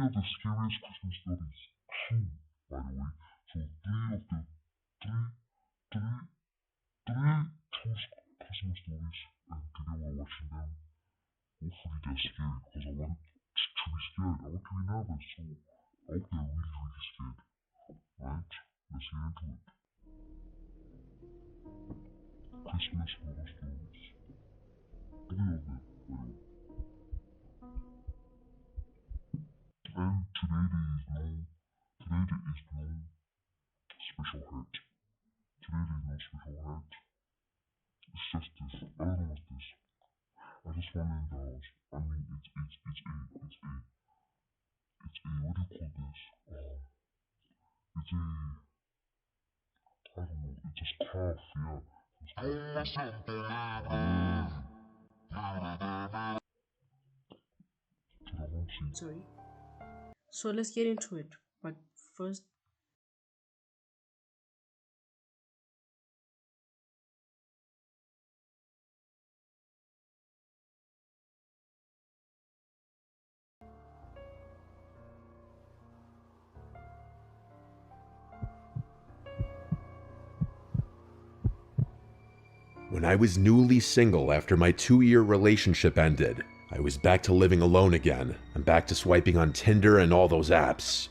of the scariest Christmas stories. True, by the way. So three true Christmas stories, and today we're watching them. Hopefully they're scary because I want to be scared. I want to be nervous. So I hope they're really, really scared. Right? Let's get into it. Christmas horror stories. Three of them, by the way. And today there is no special hurt. Today there is no special hurt. It's just this. I don't know what's this. I just found it in the house. I mean, what do you call this? It's a, I don't know, it's a scarf, yeah. To the home scene. Sorry. So let's get into it. But first, When I was newly single after my 2-year relationship ended, I was back to living alone again and back to swiping on Tinder and all those apps.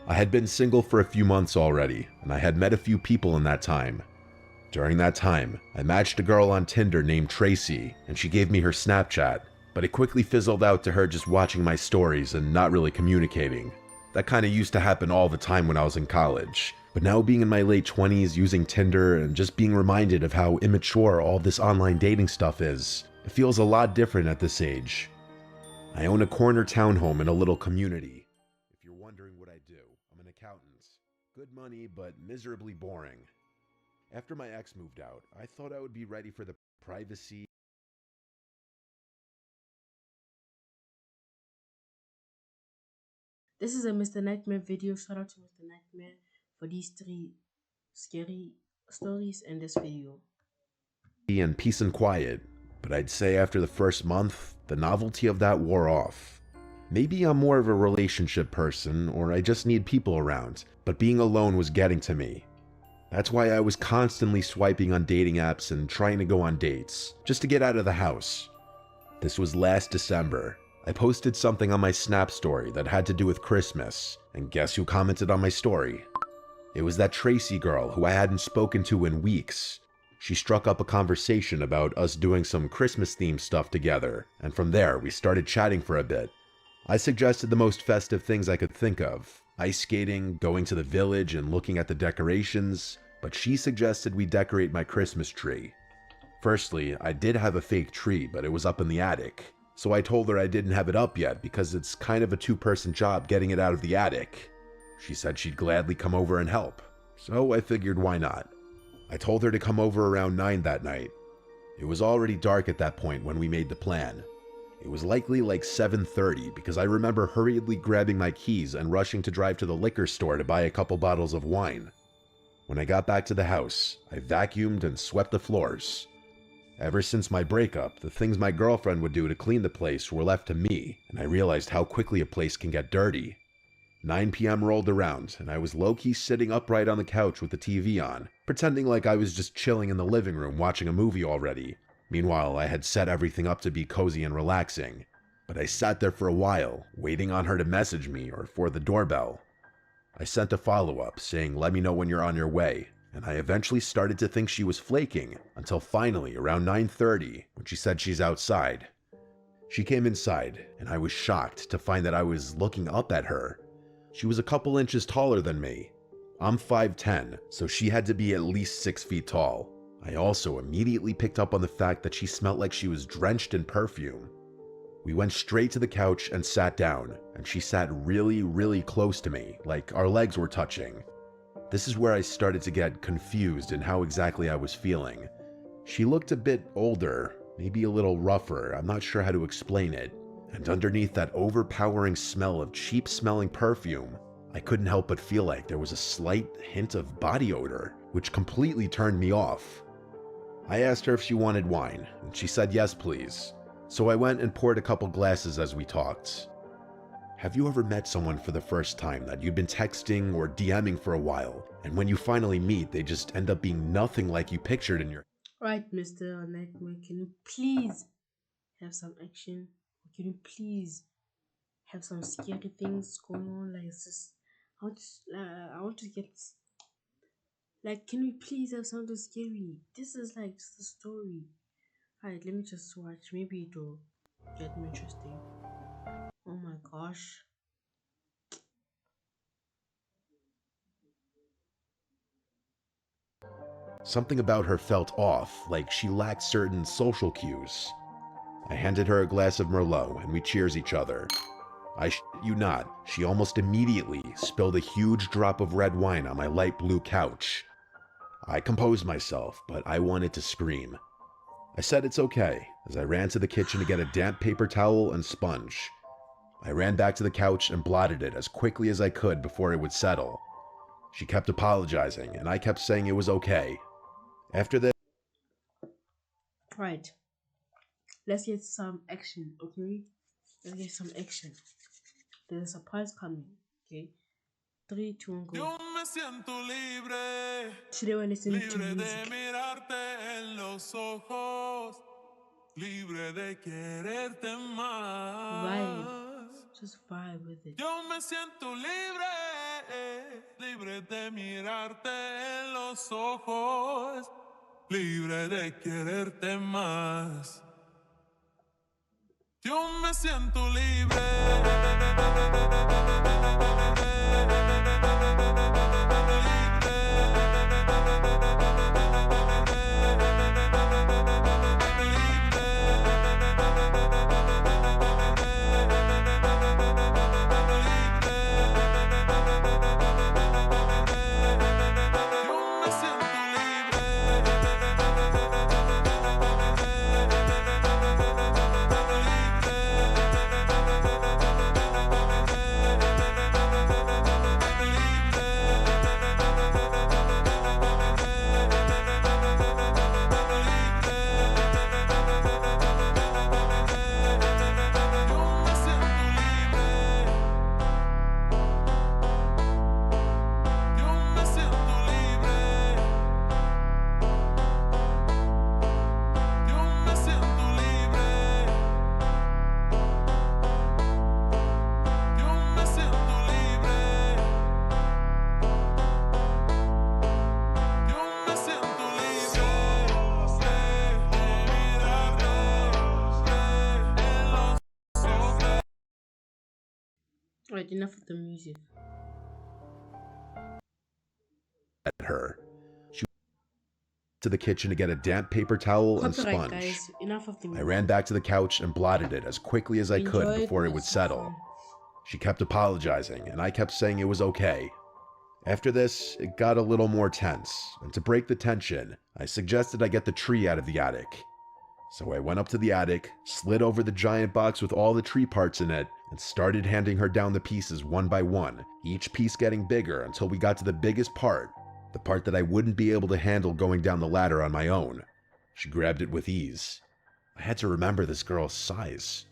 I had been single for a few months already, and I had met a few people in that time. During that time, I matched a girl on Tinder named Tracy, and she gave me her Snapchat, but it quickly fizzled out to her just watching my stories and not really communicating. That kinda used to happen all the time when I was in college. But now being in my late 20s using Tinder and just being reminded of how immature all this online dating stuff is, it feels a lot different at this age. I own a corner townhome in a little community. If you're wondering what I do, I'm an accountant. Good money, but miserably boring. After my ex moved out, I thought I would be ready for the privacy. this is a Mr. Nightmare video. Shout out to Mr. Nightmare for these three scary stories in this video. And peace and quiet, but I'd say after the first month, the novelty of that wore off. Maybe I'm more of a relationship person, or I just need people around, but being alone was getting to me. That's why I was constantly swiping on dating apps and trying to go on dates, just to get out of the house. This was last December. I posted something on my Snap story that had to do with Christmas, and guess who commented on my story? It was that Tracy girl who I hadn't spoken to in weeks. She struck up a conversation about us doing some Christmas-themed stuff together, and from there we started chatting for a bit. I suggested the most festive things I could think of, ice skating, going to the village, and looking at the decorations, but she suggested we decorate my Christmas tree. Firstly, I did have a fake tree, but it was up in the attic, so I told her I didn't have it up yet because it's kind of a two-person job getting it out of the attic. She said she'd gladly come over and help, so I figured why not. I told her to come over around 9 that night. It was already dark at that point when we made the plan. It was likely like 7:30 because I remember hurriedly grabbing my keys and rushing to drive to the liquor store to buy a couple bottles of wine. When I got back to the house, I vacuumed and swept the floors. Ever since my breakup, the things my girlfriend would do to clean the place were left to me, and I realized how quickly a place can get dirty. 9 p.m. rolled around, and I was low-key sitting upright on the couch with the TV on, pretending like I was just chilling in the living room watching a movie already. Meanwhile, I had set everything up to be cozy and relaxing. But I sat there for a while, waiting on her to message me or for the doorbell. I sent a follow-up saying, "Let me know when you're on your way," and I eventually started to think she was flaking, until finally, around 9:30, when she said she's outside. She came inside, and I was shocked to find that I was looking up at her. She was a couple inches taller than me. I'm 5'10", so she had to be at least 6 feet tall. I also immediately picked up on the fact that she smelled like she was drenched in perfume. We went straight to the couch and sat down, and she sat really, really close to me, like our legs were touching. This is where I started to get confused in how exactly I was feeling. She looked a bit older, maybe a little rougher, I'm not sure how to explain it. And underneath that overpowering smell of cheap-smelling perfume, I couldn't help but feel like there was a slight hint of body odor, which completely turned me off. I asked her if she wanted wine, and she said yes please. So I went and poured a couple glasses as we talked. Have you ever met someone for the first time that you'd been texting or DMing for a while, and when you finally meet, they just end up being nothing like you pictured in your... Right, Mr. Nightmare, can you please have some action? Can you please have some scary things going on? Like, it's just, I want to get, like, can we please have something scary? This is like just a story. Alright, let me just watch. Maybe it will get me interesting. Oh my gosh. Something about her felt off, like she lacked certain social cues. I handed her a glass of Merlot and we cheers each other. I shit you not, she almost immediately spilled a huge drop of red wine on my light blue couch. I composed myself, but I wanted to scream. I said it's okay, as I ran to the kitchen to get a damp paper towel and sponge. I ran back to the couch and blotted it as quickly as I could before it would settle. She kept apologizing, and I kept saying it was okay. After this... Right. Let's get some action, okay? Let's get some action. There's a surprise coming, okay? 3, 2, 1, go. Yo me siento libre, Today we're listening to libre de music. mirarte en los ojos, libre de quererte más. Vibe. Just vibe with it. Yo me siento libre, libre de mirarte en los ojos, libre de quererte más. Yo me siento libre. Right, enough of the music. At her. She went to the kitchen to get a damp paper towel and Copyright, sponge. guys. Enough of the music. I ran back to the couch and blotted it as quickly as I could Enjoy it, before it but would it's settle. fun. She kept apologizing, and I kept saying it was okay. After this, it got a little more tense, and to break the tension, I suggested I get the tree out of the attic. So I went up to the attic, slid over the giant box with all the tree parts in it, and started handing her down the pieces one by one, each piece getting bigger until we got to the biggest part, the part that I wouldn't be able to handle going down the ladder on my own. She grabbed it with ease. I had to remember this girl's size.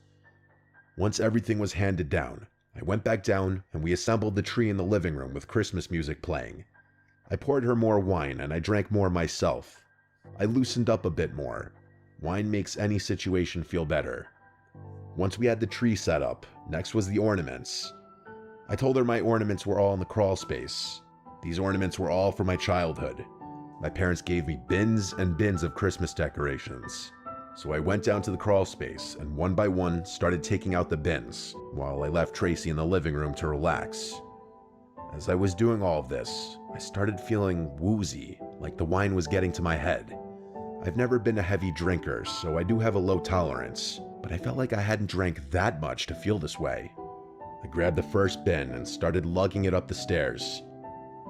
Once everything was handed down, I went back down and we assembled the tree in the living room with Christmas music playing. I poured her more wine and I drank more myself. I loosened up a bit more. Wine makes any situation feel better. Once we had the tree set up, next was the ornaments. I told her my ornaments were all in the crawl space. These ornaments were all from my childhood. My parents gave me bins and bins of Christmas decorations. So I went down to the crawl space and one by one started taking out the bins, while I left Tracy in the living room to relax. As I was doing all of this, I started feeling woozy, like the wine was getting to my head. I've never been a heavy drinker, so I do have a low tolerance, but I felt like I hadn't drank that much to feel this way. I grabbed the first bin and started lugging it up the stairs.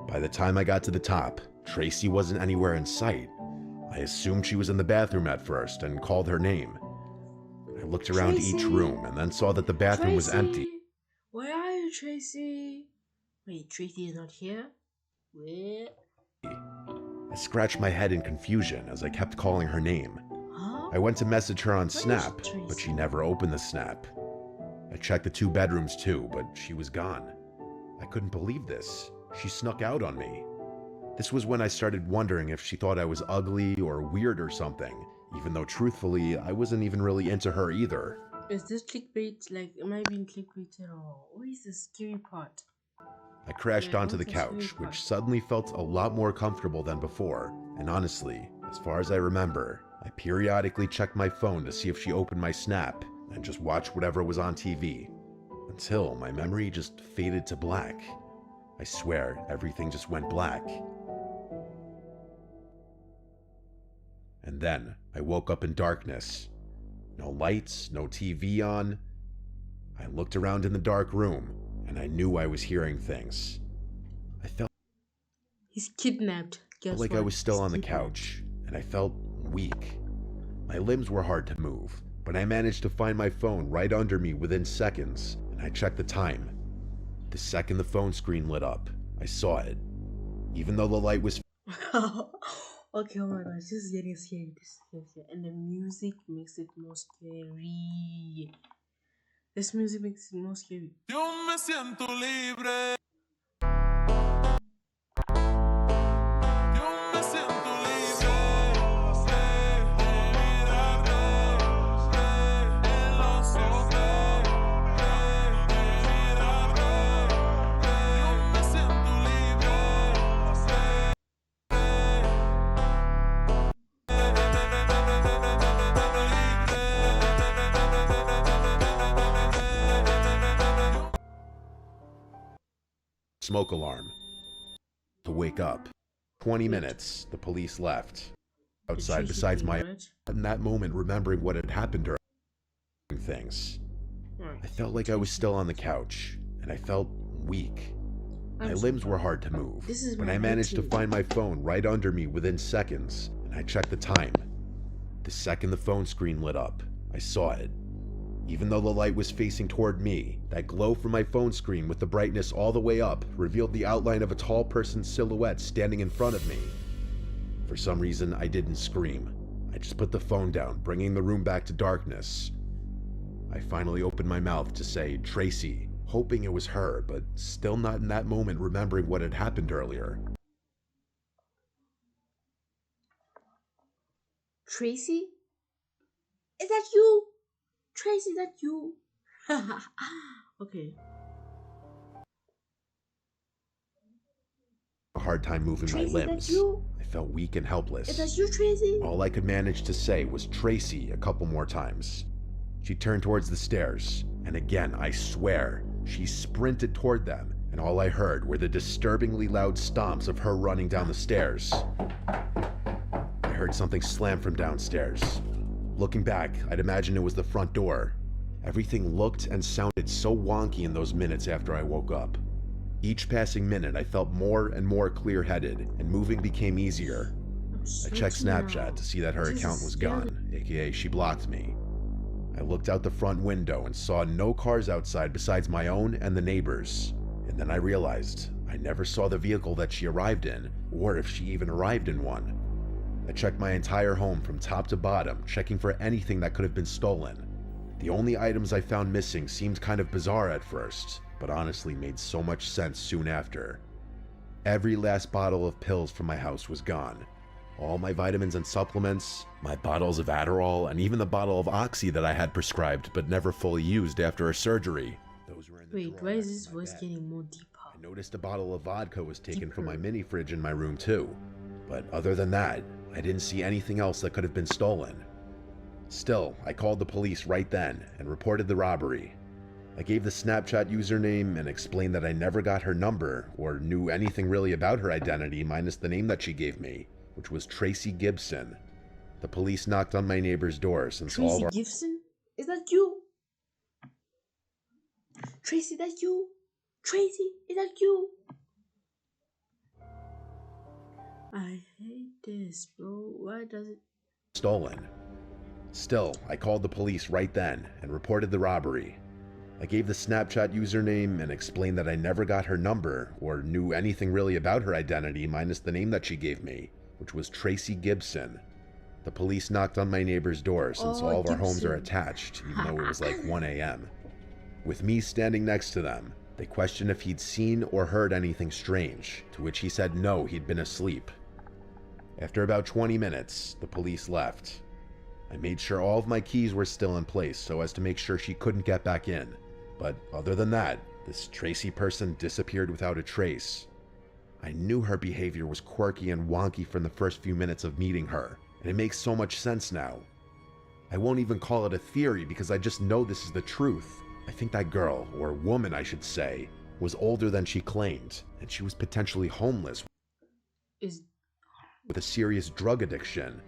By the time I got to the top, Tracy wasn't anywhere in sight. I assumed she was in the bathroom at first and called her name. I looked around each Tracy! room and then saw that the bathroom was empty. Where are you, Tracy? Wait, Tracy is not here? Where? I scratched my head in confusion as I kept calling her name. Huh? I went to message her on is Snap, Tracy? but she never opened the Snap. I checked the 2 bedrooms too, but she was gone. I couldn't believe this. She snuck out on me. This was when I started wondering if she thought I was ugly or weird or something, even though truthfully, I wasn't even really into her either. Is this clickbait? Like, am I being clickbaited or what is the scary part? I crashed Yeah, onto the what's the scary couch, part? which suddenly felt a lot more comfortable than before. And honestly, as far as I remember, I periodically checked my phone to see if she opened my Snap and just watched whatever was on TV. Until my memory just faded to black. I swear, everything just went black. And then I woke up in darkness. No lights, no TV on. I looked around in the dark room, and I knew I was hearing things. I felt He's kidnapped. Guess like I what? was still He's on the kidnapped. couch, and I felt weak. My limbs were hard to move, but I managed to find my phone right under me within seconds, and I checked the time. The second the phone screen lit up, I saw it. Even though the light was Okay, oh my gosh, this is getting scary. This is getting scary. And the music makes it more scary. This music makes it more scary. Yo me siento libre. Yo me siento libre de mirarte en los ojos, de mirarte. Yo me siento libre. smoke alarm. To wake up. 20 minutes, the police left. Outside Tracy besides my... Beard. In that moment, remembering what had happened during things. Alright. I felt like I was still on the couch, and I felt weak. My I'm limbs so- were hard to move, This is but my I managed to routine. find my phone right under me within seconds, and I checked the time. The second the phone screen lit up, I saw it. Even though the light was facing toward me, that glow from my phone screen with the brightness all the way up revealed the outline of a tall person's silhouette standing in front of me. For some reason, I didn't scream. I just put the phone down, bringing the room back to darkness. I finally opened my mouth to say, Tracy, hoping it was her, but still not in that moment remembering what had happened earlier. Tracy? Is that you? Tracy, is that you? Okay. A hard time moving Tracy, my is that limbs. you? I felt weak and helpless. Is that you, Tracy? All I could manage to say was Tracy a couple more times. She turned towards the stairs, and again, I swear, she sprinted toward them, and all I heard were the disturbingly loud stomps of her running down the stairs. I heard something slam from downstairs. Looking back, I'd imagine it was the front door. Everything looked and sounded so wonky in those minutes after I woke up. Each passing minute, I felt more and more clear-headed, and moving became easier. I checked Snapchat to see that her This is account was scary. gone, aka she blocked me. I looked out the front window and saw no cars outside besides my own and the neighbors. And then I realized I never saw the vehicle that she arrived in, or if she even arrived in one. I checked my entire home from top to bottom, checking for anything that could have been stolen. The only items I found missing seemed kind of bizarre at first, but honestly made so much sense soon after. Every last bottle of pills from my house was gone. All my vitamins and supplements, my bottles of Adderall, and even the bottle of Oxy that I had prescribed but never fully used after a surgery. Those were in the Wait, drawer why is next this to my voice bed. getting more deeper? I noticed a bottle of vodka was taken from my Deeper. mini fridge in my room too. But other than that, I didn't see anything else that could have been stolen. Still, I called the police right then and reported the robbery. I gave the Snapchat username and explained that I never got her number or knew anything really about her identity minus the name that she gave me, which was Tracy Gibson. The police knocked on my neighbor's door since all Tracy of our Gibson? Is that you? Tracy, that you? Tracy, is that you? I hate this, bro. Why does it? stolen. Still, I called the police right then and reported the robbery. I gave the Snapchat username and explained that I never got her number or knew anything really about her identity minus the name that she gave me, which was Tracy Gibson. The police knocked on my neighbor's door since Oh, all of our homes are Gibson. attached, even though it was like 1 a.m. With me standing next to them, they questioned if he'd seen or heard anything strange, to which he said no, he'd been asleep. After about 20 minutes, the police left. I made sure all of my keys were still in place so as to make sure she couldn't get back in. But other than that, this Tracy person disappeared without a trace. I knew her behavior was quirky and wonky from the first few minutes of meeting her, and it makes so much sense now. I won't even call it a theory because I just know this is the truth. I think that girl, or woman I should say, was older than she claimed, and she was potentially homeless with a serious drug addiction.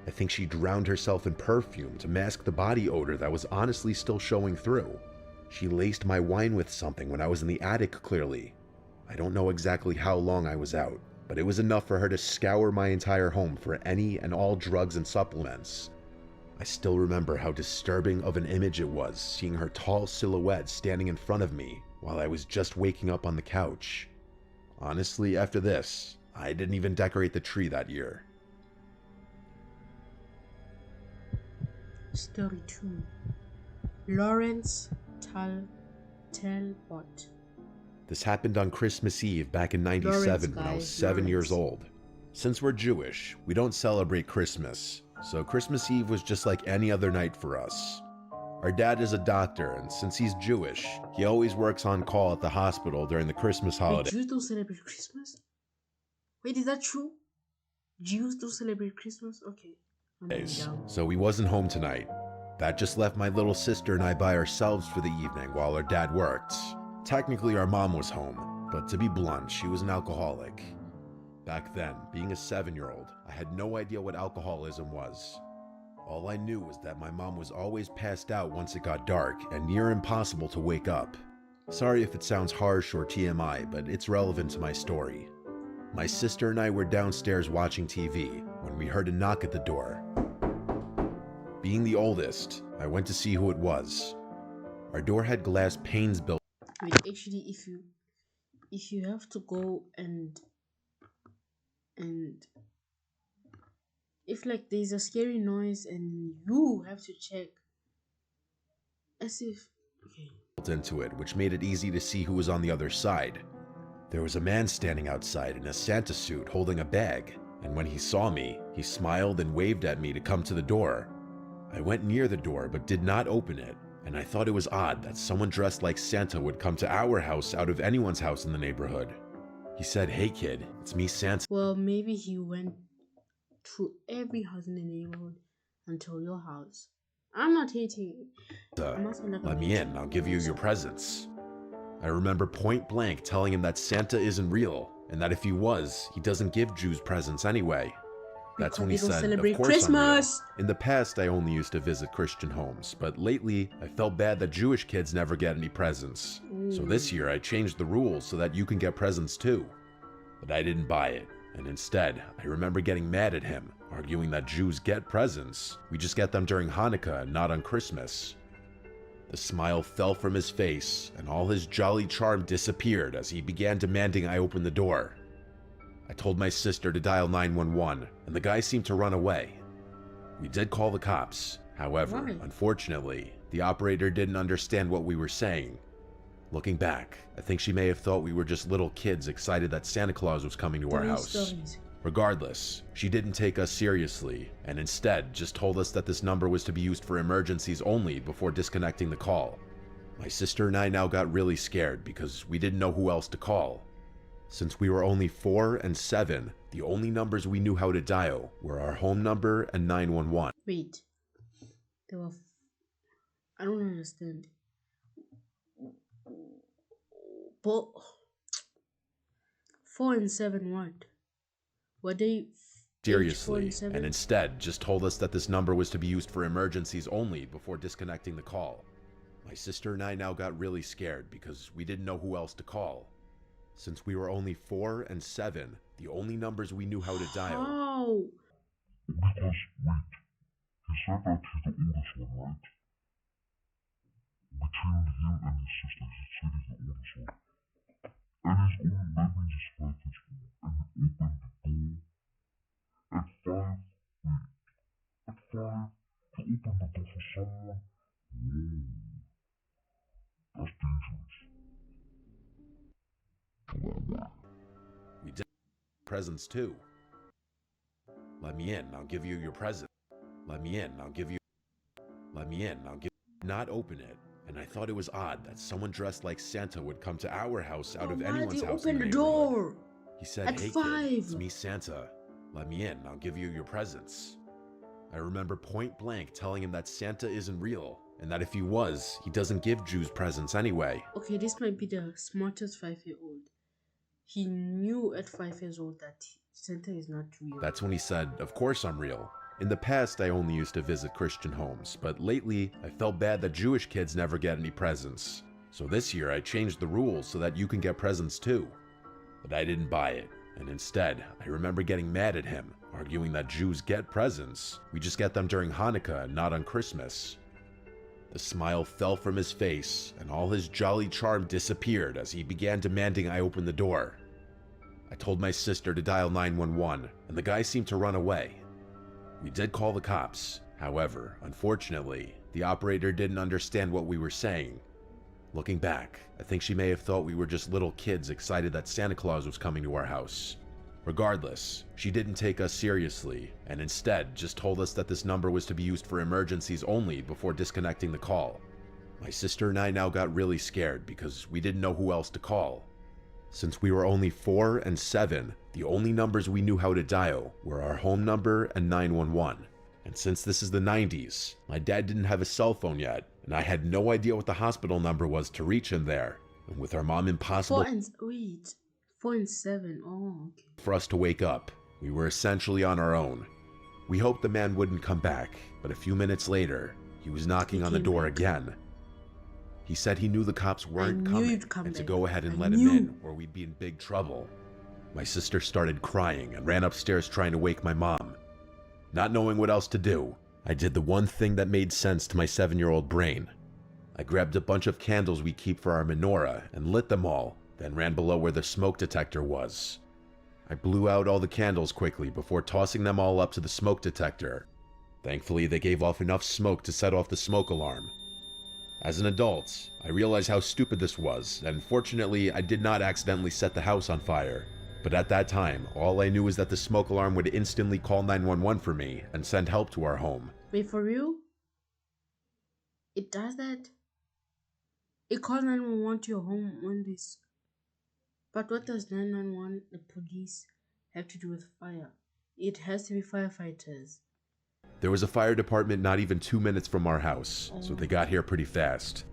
I think she drowned herself in perfume to mask the body odor that was honestly still showing through. She laced my wine with something when I was in the attic, clearly. I don't know exactly how long I was out, but it was enough for her to scour my entire home for any and all drugs and supplements. I still remember how disturbing of an image it was seeing her tall silhouette standing in front of me while I was just waking up on the couch. Honestly, after this, I didn't even decorate the tree that year. Story 2. Lawrence Talbot. This happened on Christmas Eve back in '97 when I was 7 years old. Since we're Jewish, we don't celebrate Christmas, so Christmas Eve was just like any other night for us. Our dad is a doctor, and since he's Jewish, he always works on call at the hospital during the Christmas Wait, holiday. Jews don't celebrate Christmas? Wait, is that true? Jews don't celebrate Christmas? Okay. I'm down. So he wasn't home tonight. That just left my little sister and I by ourselves for the evening while our dad worked. Technically, our mom was home, but to be blunt, she was an alcoholic. Back then, being a 7-year-old, I had no idea what alcoholism was. All I knew was that my mom was always passed out once it got dark and near impossible to wake up. Sorry if it sounds harsh or TMI, but it's relevant to my story. My sister and I were downstairs watching TV when we heard a knock at the door. Being the oldest, I went to see who it was. Our door had glass panes built. Wait, actually, if you have to go and if like there's a scary noise and you have to check, as if okay. Into it, which made it easy to see who was on the other side. There was a man standing outside in a Santa suit holding a bag, and when he saw me, he smiled and waved at me to come to the door. I went near the door but did not open it, and I thought it was odd that someone dressed like Santa would come to our house out of anyone's house in the neighborhood. He said, "Hey kid, it's me, Santa." Well, maybe he went to every house in the neighborhood until your house. I'm not hating. I'm not saying that Let I'm me hating. in, I'll give you your presents. I remember point blank telling him that Santa isn't real, and that if he was, he doesn't give Jews presents anyway. That's when he Because they don't said, celebrate "Of course I'm real." Christmas. In the past, I only used to visit Christian homes, but lately, I felt bad that Jewish kids never get any presents. So this year, I changed the rules so that you can get presents too. But I didn't buy it, and instead, I remember getting mad at him, arguing that Jews get presents. We just get them during Hanukkah and not on Christmas. The smile fell from his face, and all his jolly charm disappeared as he began demanding I open the door. I told my sister to dial 911, and the guy seemed to run away. We did call the cops. However, Why? unfortunately, the operator didn't understand what we were saying. Looking back, I think she may have thought we were just little kids excited that Santa Claus was coming to our Three house. stories. Regardless, she didn't take us seriously, and instead just told us that this number was to be used for emergencies only before disconnecting the call. My sister and I now got really scared because we didn't know who else to call. Since we were only 4 and 7, the only numbers we knew how to dial were our home number and 911. Wait. There were. I don't understand. But 4 and 7 what? Were they age 4 Seriously, and 7? and instead just told us that this number was to be used for emergencies only before disconnecting the call. My sister and I now got really scared because we didn't know who else to call. Since we were only 4 and 7, the only numbers we knew how to dial. How? Because, wait, he said that he's the oldest one, right? Between him and his sister, he said he's the oldest one. And he's only, that means he's 5 years old. And he opened the door at 5, wait, at 5, he opened the door for someone. Whoa. That's dangerous. We did presents too. Let me in, I'll give you your present. Let me in, I'll give you. Let me in, I'll give. Not open it. And I thought it was odd that someone dressed like Santa would come to our house out of Why anyone's did you house. open in the neighborhood. door? He said, At "Hey 5. kid, it's me, Santa. Let me in, I'll give you your presents." I remember point blank telling him that Santa isn't real, and that if he was, he doesn't give Jews presents anyway. Okay, this might be the smartest 5-year-old. He knew at 5 years old that Santa is not real. That's when he said, "Of course I'm real." In the past, I only used to visit Christian homes, but lately, I felt bad that Jewish kids never get any presents. So this year, I changed the rules so that you can get presents too. But I didn't buy it, and instead, I remember getting mad at him, arguing that Jews get presents. We just get them during Hanukkah and not on Christmas. The smile fell from his face, and all his jolly charm disappeared as he began demanding I open the door. I told my sister to dial 911, and the guy seemed to run away. We did call the cops. However, unfortunately, the operator didn't understand what we were saying. Looking back, I think she may have thought we were just little kids excited that Santa Claus was coming to our house. Regardless, she didn't take us seriously, and instead just told us that this number was to be used for emergencies only before disconnecting the call. My sister and I now got really scared because we didn't know who else to call. Since we were only 4 and 7, the only numbers we knew how to dial were our home number and 911. And since this is the 90s, my dad didn't have a cell phone yet, and I had no idea what the hospital number was to reach him there. And with our mom impossible 4 and 7. Oh, okay. for us to wake up, we were essentially on our own. We hoped the man wouldn't come back, but a few minutes later, he was knocking on the came door back. again. He said he knew the cops weren't knew coming you'd come and to back. go ahead and I let him knew. in or we'd be in big trouble. My sister started crying and ran upstairs trying to wake my mom. Not knowing what else to do, I did the one thing that made sense to my 7-year-old brain. I grabbed a bunch of candles we keep for our menorah and lit them all, then ran below where the smoke detector was. I blew out all the candles quickly before tossing them all up to the smoke detector. Thankfully, they gave off enough smoke to set off the smoke alarm. As an adult, I realized how stupid this was, and fortunately, I did not accidentally set the house on fire. But at that time, all I knew was that the smoke alarm would instantly call 911 for me and send help to our home. Wait, for real? It does that? It calls 911 to your home when this. But what does 911, the police, have to do with fire? It has to be firefighters. There was a fire department not even 2 minutes from our house, so they got here pretty fast.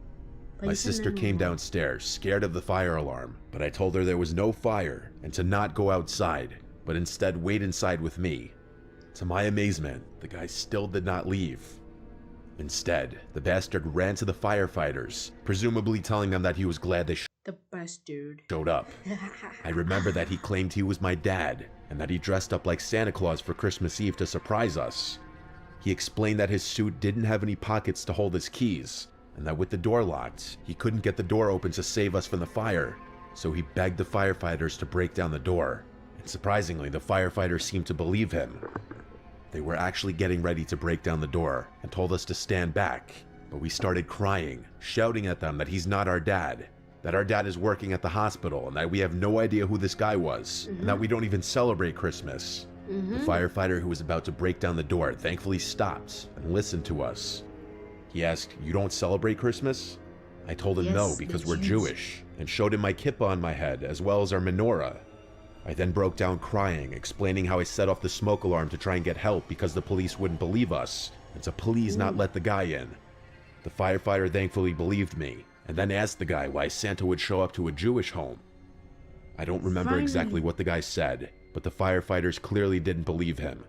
But My you said sister came 911. downstairs, scared of the fire alarm, but I told her there was no fire and to not go outside, but instead wait inside with me. To my amazement, the guy still did not leave. Instead, the bastard ran to the firefighters, presumably telling them that he was glad they The bastard. showed up. I remember that he claimed he was my dad, and that he dressed up like Santa Claus for Christmas Eve to surprise us. He explained that his suit didn't have any pockets to hold his keys, and that with the door locked, he couldn't get the door open to save us from the fire, so he begged the firefighters to break down the door. And surprisingly, the firefighters seemed to believe him. They were actually getting ready to break down the door, and told us to stand back, but we started crying, shouting at them that he's not our dad, that our dad is working at the hospital, and that we have no idea who this guy was, and that we don't even celebrate Christmas. The firefighter who was about to break down the door thankfully stopped and listened to us. He asked, "You don't celebrate Christmas?" I told him no Yes, because the we're Jews. Jewish, and showed him my kippah on my head as well as our menorah. I then broke down crying, explaining how I set off the smoke alarm to try and get help because the police wouldn't believe us, and to please not let the guy in. The firefighter thankfully believed me, and then asked the guy why Santa would show up to a Jewish home. I don't remember exactly Finally. what the guy said, but the firefighters clearly didn't believe him.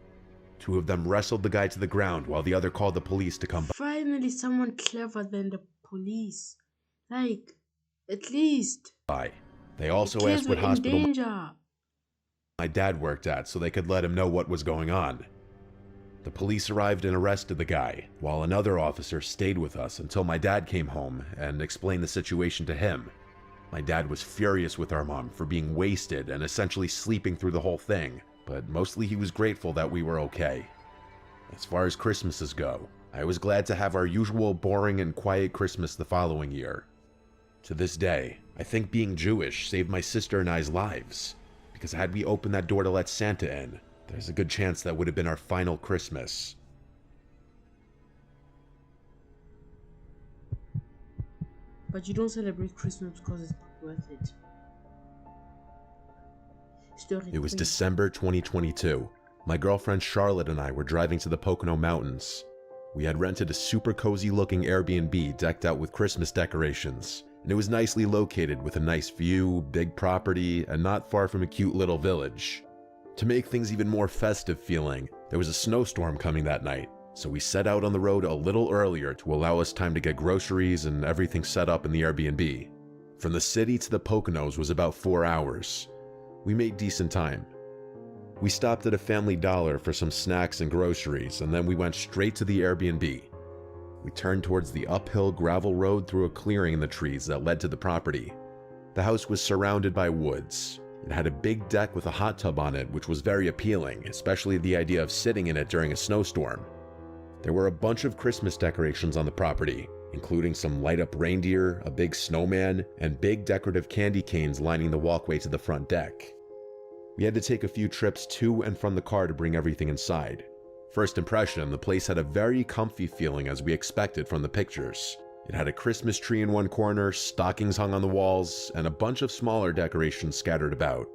2 of them wrestled the guy to the ground while the other called the police to come Finally, someone clever than the police. Like, at least. by. They also the kids asked what were in hospital danger. my dad worked at so they could let him know what was going on. The police arrived and arrested the guy, while another officer stayed with us until my dad came home and explained the situation to him. My dad was furious with our mom for being wasted and essentially sleeping through the whole thing, but mostly he was grateful that we were okay. As far as Christmases go, I was glad to have our usual boring and quiet Christmas the following year. To this day, I think being Jewish saved my sister and I's lives, because had we opened that door to let Santa in, there's a good chance that would have been our final Christmas. But you don't celebrate Christmas because it's not worth it. Story It was 3. December 2022. My girlfriend Charlotte and I were driving to the Pocono Mountains. We had rented a super cozy looking Airbnb decked out with Christmas decorations, and it was nicely located with a nice view, big property, and not far from a cute little village. To make things even more festive feeling, there was a snowstorm coming that night, so we set out on the road a little earlier to allow us time to get groceries and everything set up in the Airbnb. From the city to the Poconos was about 4 hours. We made decent time. We stopped at a Family Dollar for some snacks and groceries, and then we went straight to the Airbnb. We turned towards the uphill gravel road through a clearing in the trees that led to the property. The house was surrounded by woods. It had a big deck with a hot tub on it, which was very appealing, especially the idea of sitting in it during a snowstorm. There were a bunch of Christmas decorations on the property, including some light-up reindeer, a big snowman, and big decorative candy canes lining the walkway to the front deck. We had to take a few trips to and from the car to bring everything inside. First impression, the place had a very comfy feeling as we expected from the pictures. It had a Christmas tree in one corner, stockings hung on the walls, and a bunch of smaller decorations scattered about.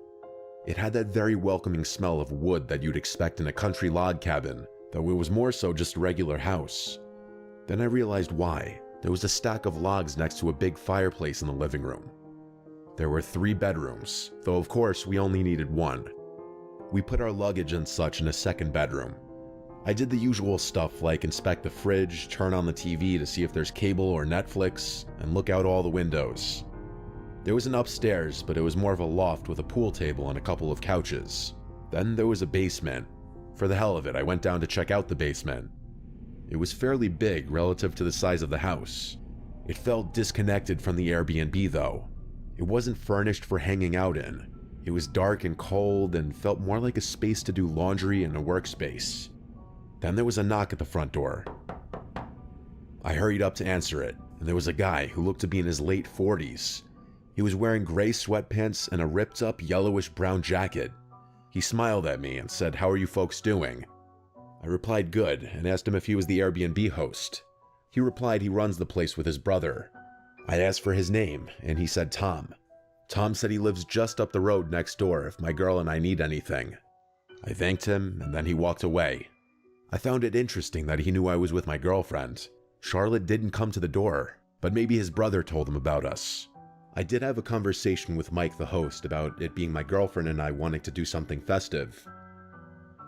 It had that very welcoming smell of wood that you'd expect in a country log cabin, though it was more so just a regular house. Then I realized why. There was a stack of logs next to a big fireplace in the living room. There were 3 bedrooms, though of course we only needed 1. We put our luggage and such in a second bedroom. I did the usual stuff like inspect the fridge, turn on the TV to see if there's cable or Netflix, and look out all the windows. There was an upstairs, but it was more of a loft with a pool table and a couple of couches. Then there was a basement. For the hell of it, I went down to check out the basement. It was fairly big relative to the size of the house. It felt disconnected from the Airbnb though. It wasn't furnished for hanging out in. It was dark and cold and felt more like a space to do laundry and a workspace. Then there was a knock at the front door. I hurried up to answer it, and there was a guy who looked to be in his late 40s. He was wearing gray sweatpants and a ripped up yellowish brown jacket. He smiled at me and said, "How are you folks doing?" I replied good and asked him if he was the Airbnb host. He replied he runs the place with his brother. I asked for his name, and he said Tom. Tom said he lives just up the road next door if my girl and I need anything. I thanked him, and then he walked away. I found it interesting that he knew I was with my girlfriend. Charlotte didn't come to the door, but maybe his brother told him about us. I did have a conversation with Mike, the host, about it being my girlfriend and I wanting to do something festive.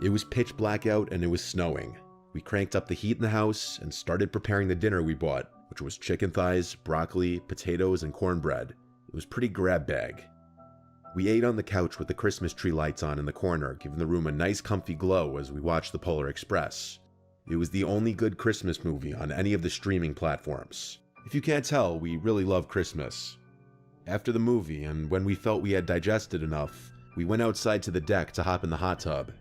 It was pitch black out and it was snowing. We cranked up the heat in the house and started preparing the dinner we bought, which was chicken thighs, broccoli, potatoes, and cornbread. It was pretty grab bag. We ate on the couch with the Christmas tree lights on in the corner, giving the room a nice comfy glow as we watched the Polar Express. It was the only good Christmas movie on any of the streaming platforms. If you can't tell, we really love Christmas. After the movie, and when we felt we had digested enough, we went outside to the deck to hop in the hot tub.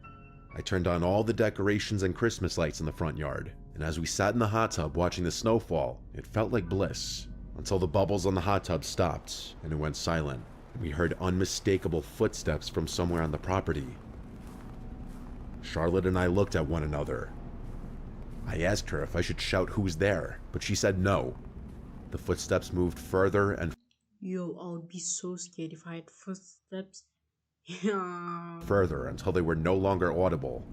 I turned on all the decorations and Christmas lights in the front yard, and as we sat in the hot tub watching the snowfall, it felt like bliss, until the bubbles on the hot tub stopped and it went silent. We heard unmistakable footsteps from somewhere on the property. Charlotte and I looked at one another. I asked her if I should shout who's there, but she said no. The footsteps moved further and Yo, I would be so scared if I had footsteps. Yeah. further until they were no longer audible.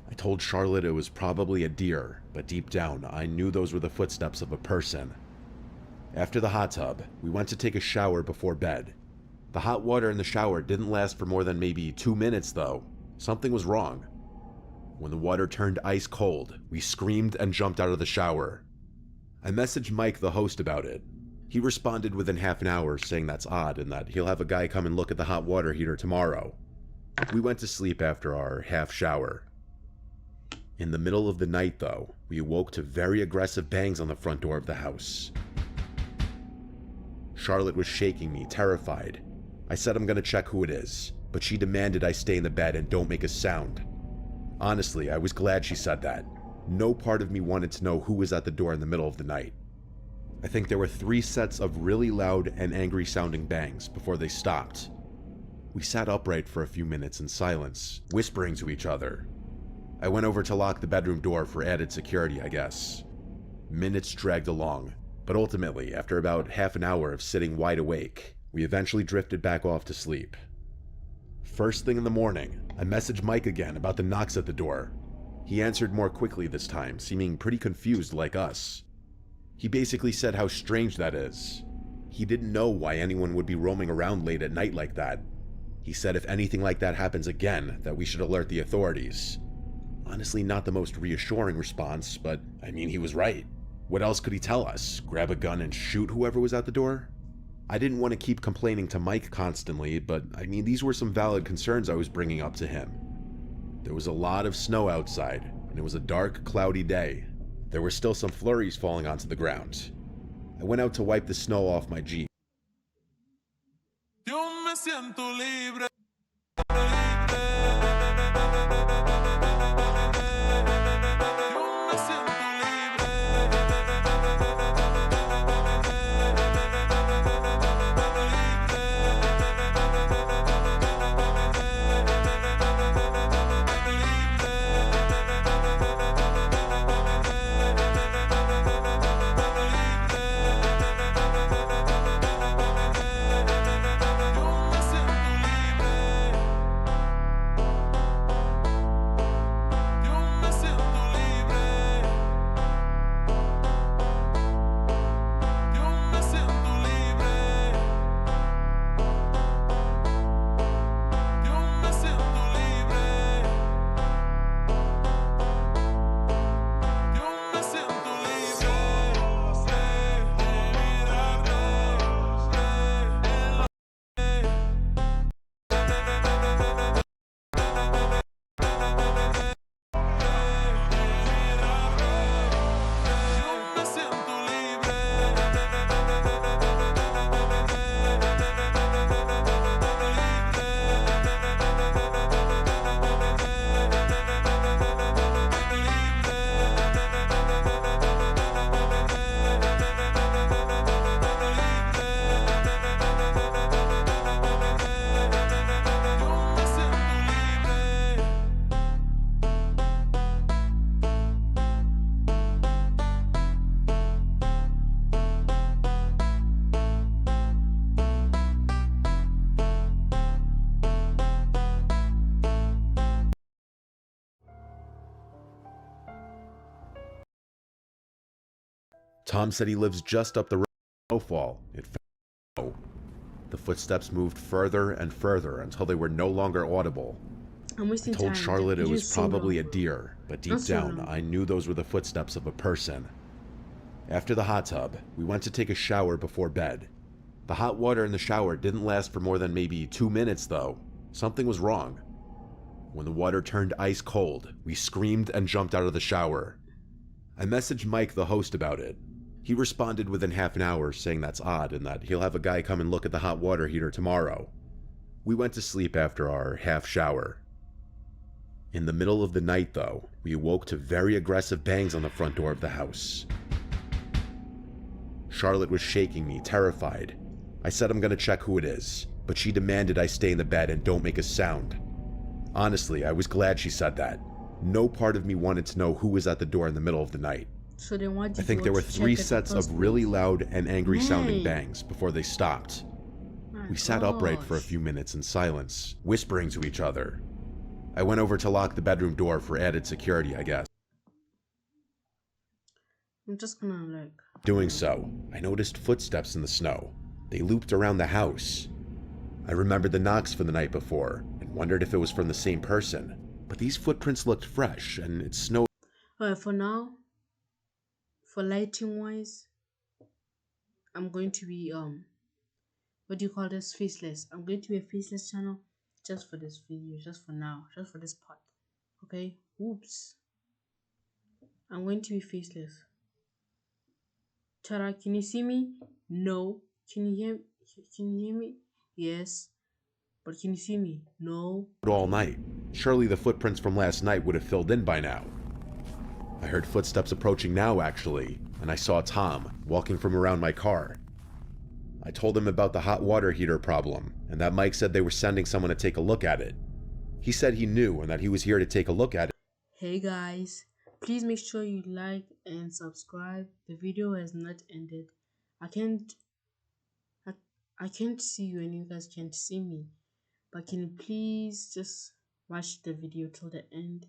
I told Charlotte it was probably a deer, but deep down I knew those were the footsteps of a person. After the hot tub, we went to take a shower before bed. The hot water in the shower didn't last for more than maybe 2 minutes though. Something was wrong. When the water turned ice cold, we screamed and jumped out of the shower. I messaged Mike, the host, about it. He responded within half an hour saying that's odd and that he'll have a guy come and look at the hot water heater tomorrow. We went to sleep after our half shower. In the middle of the night though, we awoke to very aggressive bangs on the front door of the house. Charlotte was shaking me, terrified. I said I'm gonna check who it is, but she demanded I stay in the bed and don't make a sound. Honestly, I was glad she said that. No part of me wanted to know who was at the door in the middle of the night. I think there were 3 sets of really loud and angry sounding bangs before they stopped. We sat upright for a few minutes in silence, whispering to each other. I went over to lock the bedroom door for added security, I guess. Minutes dragged along, but ultimately, after about half an hour of sitting wide awake, we eventually drifted back off to sleep. First thing in the morning, I messaged Mike again about the knocks at the door. He answered more quickly this time, seeming pretty confused like us. He basically said how strange that is. He didn't know why anyone would be roaming around late at night like that. He said if anything like that happens again, that we should alert the authorities. Honestly, not the most reassuring response, but I mean, he was right. What else could he tell us? Grab a gun and shoot whoever was at the door? I didn't want to keep complaining to Mike constantly, but I mean, these were some valid concerns I was bringing up to him. There was a lot of snow outside, and it was a dark, cloudy day. There were still some flurries falling onto the ground. I went out to wipe the snow off my Jeep. Yo me siento libre. Tom said he lives just up the road from Snowfall. It fell. The footsteps moved further and further until they were no longer audible. I'm wasting I told time. Charlotte it You was just say probably no. a deer, but deep That's so down, long. I knew those were the footsteps of a person. After the hot tub, we went to take a shower before bed. The hot water in the shower didn't last for more than maybe 2 minutes, though. Something was wrong. When the water turned ice cold, we screamed and jumped out of the shower. I messaged Mike, the host, about it. He responded within half an hour saying that's odd and that he'll have a guy come and look at the hot water heater tomorrow. We went to sleep after our half shower. In the middle of the night, though, we awoke to very aggressive bangs on the front door of the house. Charlotte was shaking me, terrified. I said I'm gonna check who it is, but she demanded I stay in the bed and don't make a sound. Honestly, I was glad she said that. No part of me wanted to know who was at the door in the middle of the night. So then why did I think you there were want to 3 check at the sets first of really place? loud and angry sounding Hey. bangs before they stopped. My We sat upright for a gosh. few minutes in silence, whispering to each other. I went over to lock the bedroom door for added security, I guess. I'm just gonna like. Doing so, I noticed footsteps in the snow. They looped around the house. I remembered the knocks from the night before and wondered if it was from the same person, but these footprints looked fresh and it snowed. Alright, for now, for lighting wise, I'm going to be what do you call this? Faceless. I'm going to be a faceless channel just for this video, just for now, just for this part. Okay? Oops. I'm going to be faceless. Tara, can you see me? No. Can you hear me? Yes. But can you see me? No. all night. Surely the footprints from last night would have filled in by now. I heard footsteps approaching now, actually, and I saw Tom walking from around my car. I told him about the hot water heater problem, and that Mike said they were sending someone to take a look at it. He said he knew and that he was here to take a look at it. Hey guys, please make sure you like and subscribe. The video has not ended. I can't see you and you guys can't see me, but can you please just watch the video till the end,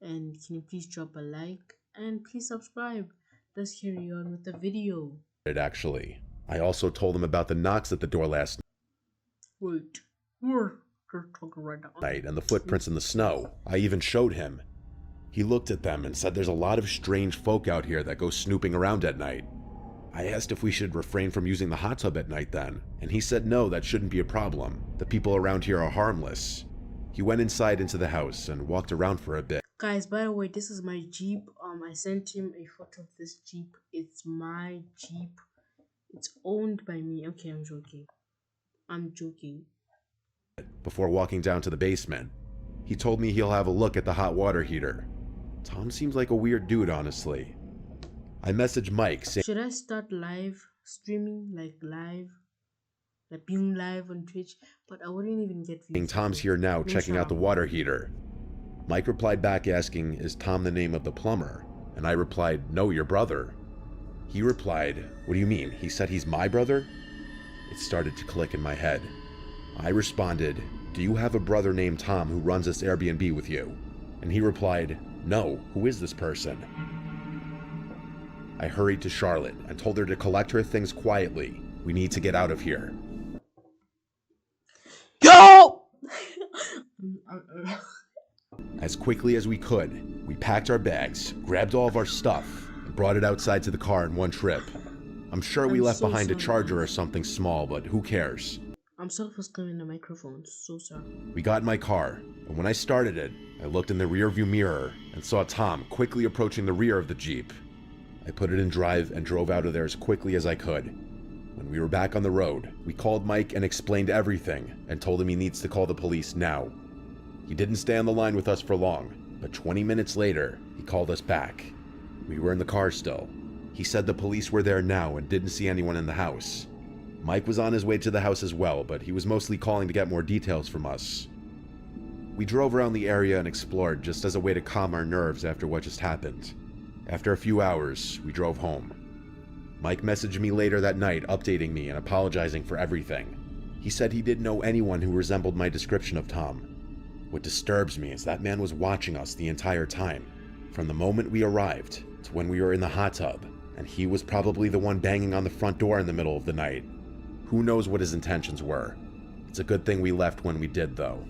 and can you please drop a like and please subscribe. Let's carry on with the video. Actually, I also told him about the knocks at the door last Wait, we're talking right now. night and the footprints in the snow. I even showed him. He looked at them and said there's a lot of strange folk out here that go snooping around at night. I asked if we should refrain from using the hot tub at night then, and he said no, that shouldn't be a problem. The people around here are harmless. He went inside into the house and walked around for a bit. Guys, by the way, this is my Jeep. I sent him a photo of this Jeep. It's my Jeep. It's owned by me. Okay, I'm joking. Before walking down to the basement, he told me he'll have a look at the hot water heater. Tom seems like a weird dude, honestly. I messaged Mike saying, Should I start live streaming, like being live on Twitch? But I wouldn't even get views. Tom's here now checking out the water heater. Mike replied back asking, is Tom the name of the plumber? And I replied, no, your brother. He replied, what do you mean? He said he's my brother? It started to click in my head. I responded, do you have a brother named Tom who runs this Airbnb with you? And he replied, no, who is this person? I hurried to Charlotte and told her to collect her things quietly. We need to get out of here. Yo! As quickly as we could, we packed our bags, grabbed all of our stuff, and brought it outside to the car in one trip. I'm sure we left behind a charger or something small, but who cares? I'm sorry for screaming in the microphone, so sorry. We got in my car, and when I started it, I looked in the rearview mirror and saw Tom quickly approaching the rear of the Jeep. I put it in drive and drove out of there as quickly as I could. When we were back on the road, we called Mike and explained everything and told him he needs to call the police now. He didn't stay on the line with us for long, but 20 minutes later, he called us back. We were in the car still. He said the police were there now and didn't see anyone in the house. Mike was on his way to the house as well, but he was mostly calling to get more details from us. We drove around the area and explored just as a way to calm our nerves after what just happened. After a few hours, we drove home. Mike messaged me later that night updating me and apologizing for everything. He said he didn't know anyone who resembled my description of Tom. What disturbs me is that man was watching us the entire time, from the moment we arrived to when we were in the hot tub, and he was probably the one banging on the front door in the middle of the night. Who knows what his intentions were? It's a good thing we left when we did, though.